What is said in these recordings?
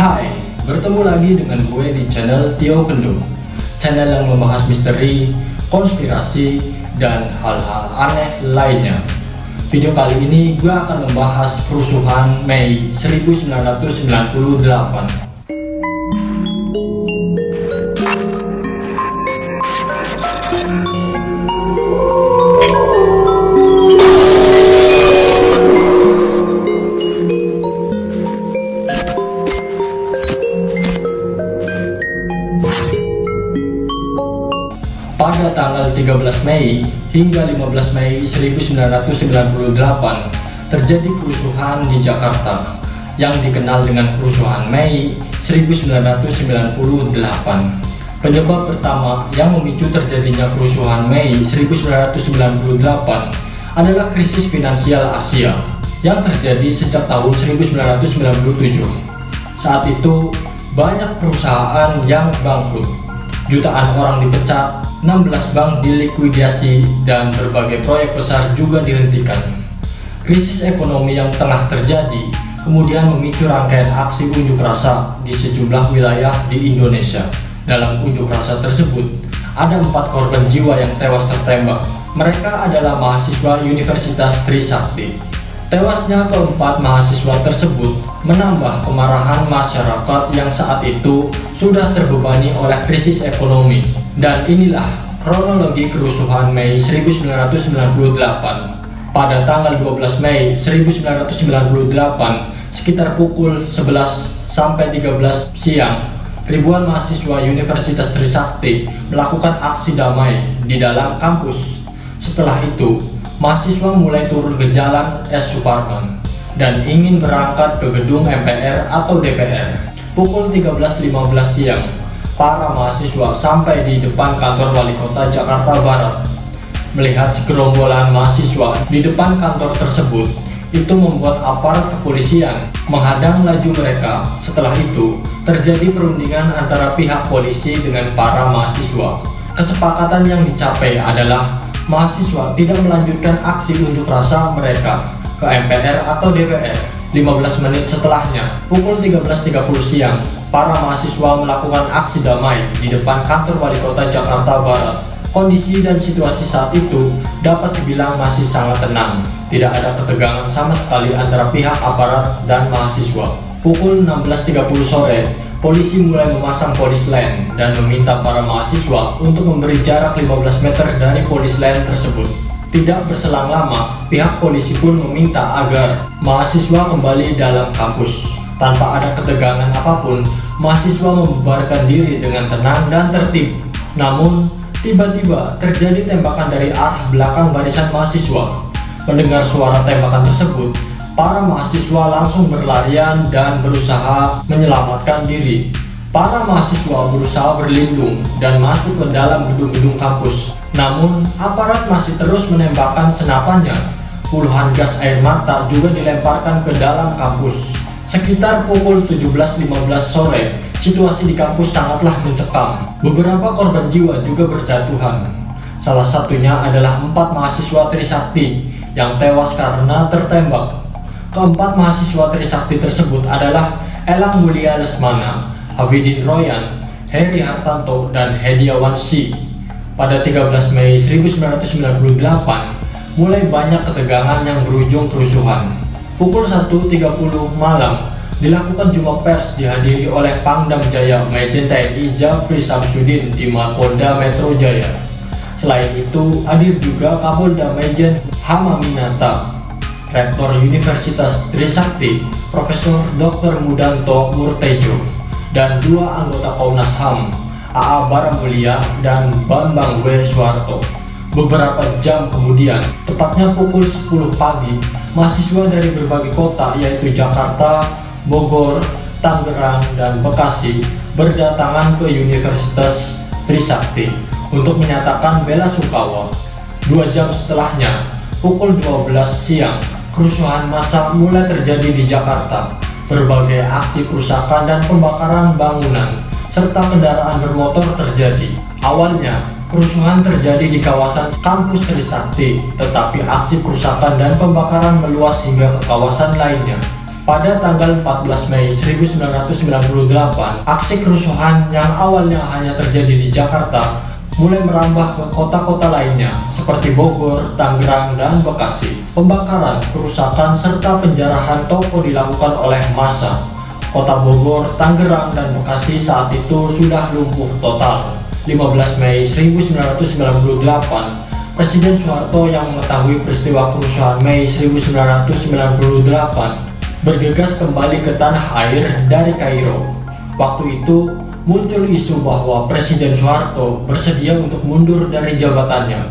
Hai, bertemu lagi dengan gue di channel Tio Kendung, channel yang membahas misteri, konspirasi, dan hal-hal aneh lainnya. Video kali ini gue akan membahas kerusuhan Mei 1998. Pada tanggal 13 Mei hingga 15 Mei 1998 terjadi kerusuhan di Jakarta yang dikenal dengan kerusuhan Mei 1998. Penyebab pertama yang memicu terjadinya kerusuhan Mei 1998 adalah krisis finansial Asia yang terjadi sejak tahun 1997. Saat itu banyak perusahaan yang bangkrut, jutaan orang dipecat, 16 bank dilikuidasi, dan berbagai proyek besar juga dihentikan. Krisis ekonomi yang tengah terjadi kemudian memicu rangkaian aksi unjuk rasa di sejumlah wilayah di Indonesia. Dalam unjuk rasa tersebut, ada 4 korban jiwa yang tewas tertembak. Mereka adalah mahasiswa Universitas Trisakti. Tewasnya keempat mahasiswa tersebut menambah kemarahan masyarakat yang saat itu sudah terbebani oleh krisis ekonomi. Dan inilah kronologi kerusuhan Mei 1998. Pada tanggal 12 Mei 1998, sekitar pukul 11 sampai 13 siang, ribuan mahasiswa Universitas Trisakti melakukan aksi damai di dalam kampus. Setelah itu, mahasiswa mulai turun ke jalan S. Suparman dan ingin berangkat ke gedung MPR atau DPR. Pukul 13.15 siang, para mahasiswa sampai di depan kantor wali kota Jakarta Barat. Melihat segerombolan mahasiswa di depan kantor tersebut, itu membuat aparat kepolisian menghadang laju mereka. Setelah itu, terjadi perundingan antara pihak polisi dengan para mahasiswa. Kesepakatan yang dicapai adalah mahasiswa tidak melanjutkan aksi unjuk rasa mereka ke MPR atau DPR. 15 menit setelahnya, pukul 13.30 siang, para mahasiswa melakukan aksi damai di depan kantor wali kota Jakarta Barat. Kondisi dan situasi saat itu dapat dibilang masih sangat tenang. Tidak ada ketegangan sama sekali antara pihak aparat dan mahasiswa. Pukul 16.30 sore, polisi mulai memasang polis lain dan meminta para mahasiswa untuk memberi jarak 15 meter dari polis lain tersebut. Tidak berselang lama, pihak polisi pun meminta agar mahasiswa kembali dalam kampus. Tanpa ada ketegangan apapun, mahasiswa membubarkan diri dengan tenang dan tertib. Namun, tiba-tiba terjadi tembakan dari arah belakang barisan mahasiswa. Mendengar suara tembakan tersebut, para mahasiswa langsung berlarian dan berusaha menyelamatkan diri. Para mahasiswa berusaha berlindung dan masuk ke dalam gedung-gedung kampus. Namun, aparat masih terus menembakkan senapannya. Puluhan gas air mata juga dilemparkan ke dalam kampus. Sekitar pukul 17.15 sore, situasi di kampus sangatlah mencekam. Beberapa korban jiwa juga berjatuhan. Salah satunya adalah 4 mahasiswa Trisakti yang tewas karena tertembak. Keempat mahasiswa Trisakti tersebut adalah Elang Mulia Lesmana, Hafidin Royan, Heri Hartanto, dan Hediawan C. Pada 13 Mei 1998, mulai banyak ketegangan yang berujung kerusuhan. Pukul 1.30 malam, dilakukan jumpa pers dihadiri oleh Pangdam Jaya Majen TNI Jafri Samsudin di Mapolda Metro Jaya. Selain itu, hadir juga Kapolda Majen Hamaminata, Rektor Universitas Trisakti, Profesor Dr. Mudanto Murtejo, dan 2 anggota Komnas HAM, AA Baramulia dan Bambang W. Suharto. Beberapa jam kemudian, tepatnya pukul 10 pagi, mahasiswa dari berbagai kota yaitu Jakarta, Bogor, Tangerang, dan Bekasi berdatangan ke Universitas Trisakti untuk menyatakan bela sungkawa. 2 jam setelahnya, pukul 12 siang, kerusuhan massa mulai terjadi di Jakarta. Berbagai aksi perusakan dan pembakaran bangunan serta kendaraan bermotor terjadi. Awalnya, kerusuhan terjadi di kawasan kampus Trisakti, tetapi aksi perusakan dan pembakaran meluas hingga ke kawasan lainnya. Pada tanggal 14 Mei 1998, aksi kerusuhan yang awalnya hanya terjadi di Jakarta mulai merambah ke kota-kota lainnya seperti Bogor, Tangerang, dan Bekasi. Pembakaran, perusakan, serta penjarahan toko dilakukan oleh massa. Kota Bogor, Tangerang, dan Bekasi saat itu sudah lumpuh total. 15 Mei 1998, Presiden Soeharto yang mengetahui peristiwa kerusuhan Mei 1998 bergegas kembali ke tanah air dari Kairo. Waktu itu muncul isu bahwa Presiden Soeharto bersedia untuk mundur dari jabatannya.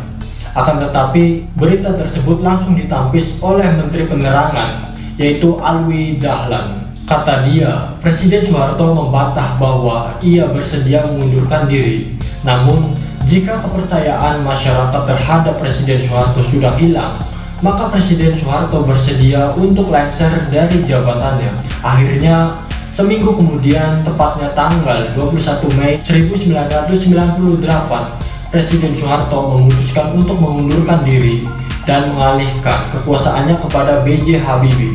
Akan tetapi berita tersebut langsung ditampis oleh Menteri Penerangan, yaitu Alwi Dahlan. Kata dia, Presiden Soeharto membantah bahwa ia bersedia mengundurkan diri. Namun, jika kepercayaan masyarakat terhadap Presiden Soeharto sudah hilang, maka Presiden Soeharto bersedia untuk lengser dari jabatannya. Akhirnya, seminggu kemudian, tepatnya tanggal 21 Mei 1998, Presiden Soeharto memutuskan untuk mengundurkan diri dan mengalihkan kekuasaannya kepada B.J. Habibie.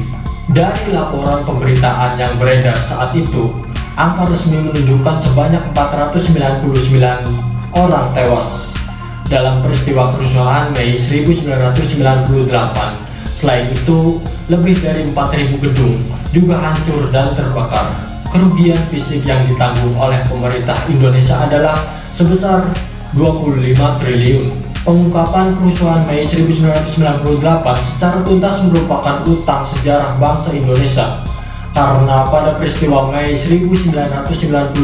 Dari laporan pemberitaan yang beredar saat itu, angka resmi menunjukkan sebanyak 499 orang tewas dalam peristiwa kerusuhan Mei 1998. Selain itu, lebih dari 4.000 gedung juga hancur dan terbakar. Kerugian fisik yang ditanggung oleh pemerintah Indonesia adalah sebesar 25 triliun. Pengungkapan kerusuhan Mei 1998 secara tuntas merupakan utang sejarah bangsa Indonesia, karena pada peristiwa Mei 1998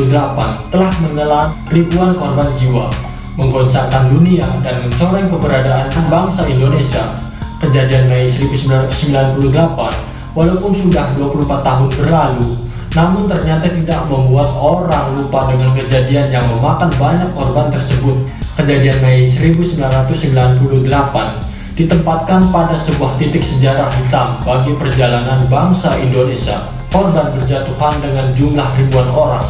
telah menelan ribuan korban jiwa, menggoncangkan dunia dan mencoreng keberadaan bangsa Indonesia. Kejadian Mei 1998, walaupun sudah 24 tahun berlalu, namun ternyata tidak membuat orang lupa dengan kejadian yang memakan banyak korban tersebut. Kejadian Mei 1998 ditempatkan pada sebuah titik sejarah hitam bagi perjalanan bangsa Indonesia. Korban berjatuhan dengan jumlah ribuan orang.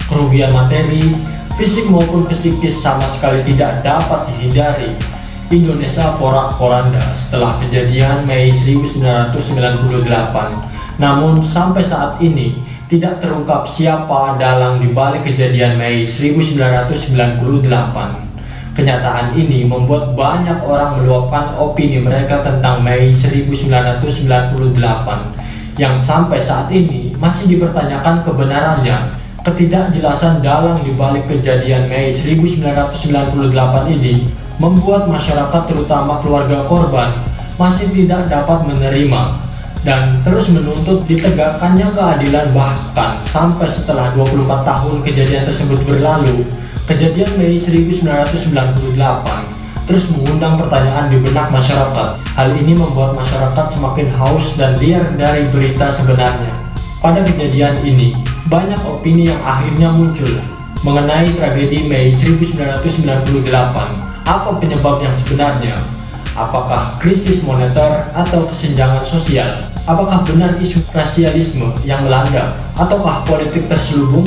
Kerugian materi, fisik maupun psikis sama sekali tidak dapat dihindari. Indonesia porak-poranda setelah kejadian Mei 1998. Namun sampai saat ini tidak terungkap siapa dalang dibalik kejadian Mei 1998. Kenyataan ini membuat banyak orang meluapkan opini mereka tentang Mei 1998 yang sampai saat ini masih dipertanyakan kebenarannya. Ketidakjelasan dalang dibalik kejadian Mei 1998 ini membuat masyarakat terutama keluarga korban masih tidak dapat menerima dan terus menuntut ditegakkannya keadilan. Bahkan sampai setelah 24 tahun kejadian tersebut berlalu, kejadian Mei 1998 terus mengundang pertanyaan di benak masyarakat. Hal ini membuat masyarakat semakin haus dan liar dari berita sebenarnya. Pada kejadian ini, banyak opini yang akhirnya muncul mengenai tragedi Mei 1998. Apa penyebab yang sebenarnya? Apakah krisis moneter atau kesenjangan sosial? Apakah benar isu rasialisme yang melanda? Ataukah politik terselubung?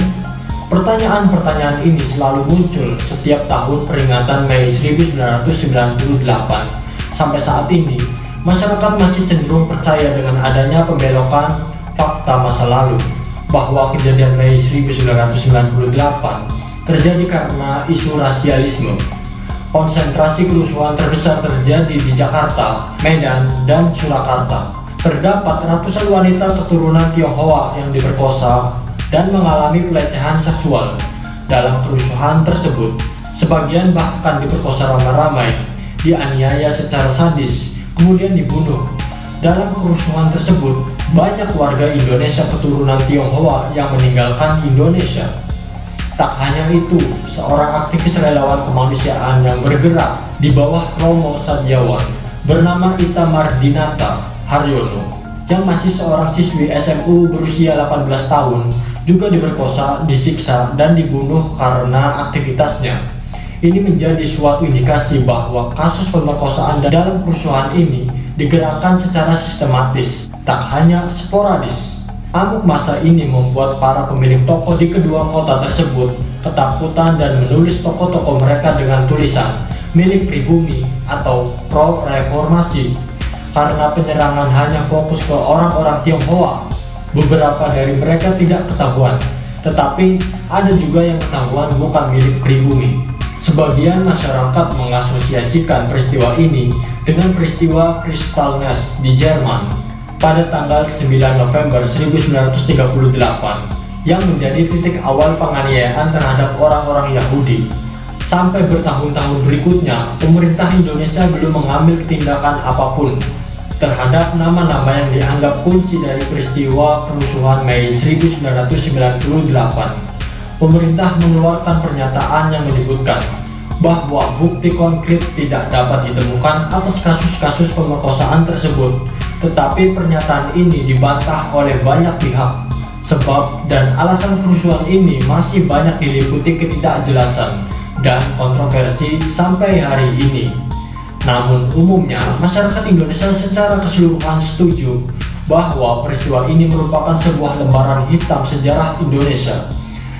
Pertanyaan-pertanyaan ini selalu muncul setiap tahun peringatan Mei 1998. Sampai saat ini, masyarakat masih cenderung percaya dengan adanya pembelokan fakta masa lalu, bahwa kejadian Mei 1998 terjadi karena isu rasialisme. Konsentrasi kerusuhan terbesar terjadi di Jakarta, Medan, dan Surakarta. Terdapat ratusan wanita keturunan Tionghoa yang diperkosa dan mengalami pelecehan seksual dalam kerusuhan tersebut. Sebagian bahkan diperkosa ramai-ramai, dianiaya secara sadis, kemudian dibunuh. Dalam kerusuhan tersebut, banyak warga Indonesia keturunan Tionghoa yang meninggalkan Indonesia. Tak hanya itu, seorang aktivis relawan kemanusiaan yang bergerak di bawah Romo Sadiawan bernama Ita Mardinata Haryono, yang masih seorang siswi SMU berusia 18 tahun, juga diperkosa, disiksa, dan dibunuh karena aktivitasnya. Ini menjadi suatu indikasi bahwa kasus pemerkosaan dalam kerusuhan ini digerakkan secara sistematis, tak hanya sporadis. Amuk masa ini membuat para pemilik toko di kedua kota tersebut ketakutan dan menulis toko-toko mereka dengan tulisan milik pribumi atau pro-reformasi. Karena penyerangan hanya fokus ke orang-orang Tionghoa, Beberapa dari mereka tidak ketahuan, tetapi ada juga yang ketahuan bukan milik pribumi. Sebagian masyarakat mengasosiasikan peristiwa ini dengan peristiwa Kristallnacht di Jerman pada tanggal 9 November 1938 yang menjadi titik awal penganiayaan terhadap orang-orang Yahudi. Sampai bertahun-tahun berikutnya, pemerintah Indonesia belum mengambil tindakan apapun terhadap nama-nama yang dianggap kunci dari peristiwa kerusuhan Mei 1998. Pemerintah mengeluarkan pernyataan yang menyebutkan bahwa bukti konkret tidak dapat ditemukan atas kasus-kasus pemerkosaan tersebut, tetapi pernyataan ini dibantah oleh banyak pihak. Sebab dan alasan kerusuhan ini masih banyak diliputi ketidakjelasan dan kontroversi sampai hari ini. Namun umumnya masyarakat Indonesia secara keseluruhan setuju bahwa peristiwa ini merupakan sebuah lembaran hitam sejarah Indonesia.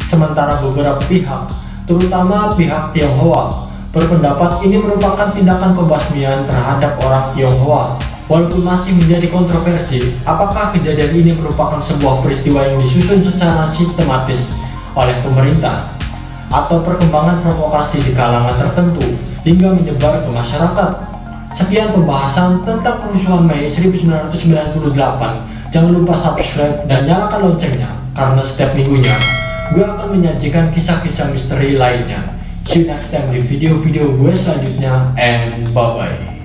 Sementara beberapa pihak, terutama pihak Tionghoa, berpendapat ini merupakan tindakan pembasmian terhadap orang Tionghoa. Walaupun masih menjadi kontroversi, apakah kejadian ini merupakan sebuah peristiwa yang disusun secara sistematis oleh pemerintah atau perkembangan provokasi di kalangan tertentu hingga menyebar ke masyarakat. Sekian pembahasan tentang kerusuhan Mei 1998. Jangan lupa subscribe dan nyalakan loncengnya, karena setiap minggunya gue akan menyajikan kisah-kisah misteri lainnya. See you next time di video-video gue selanjutnya, and bye-bye.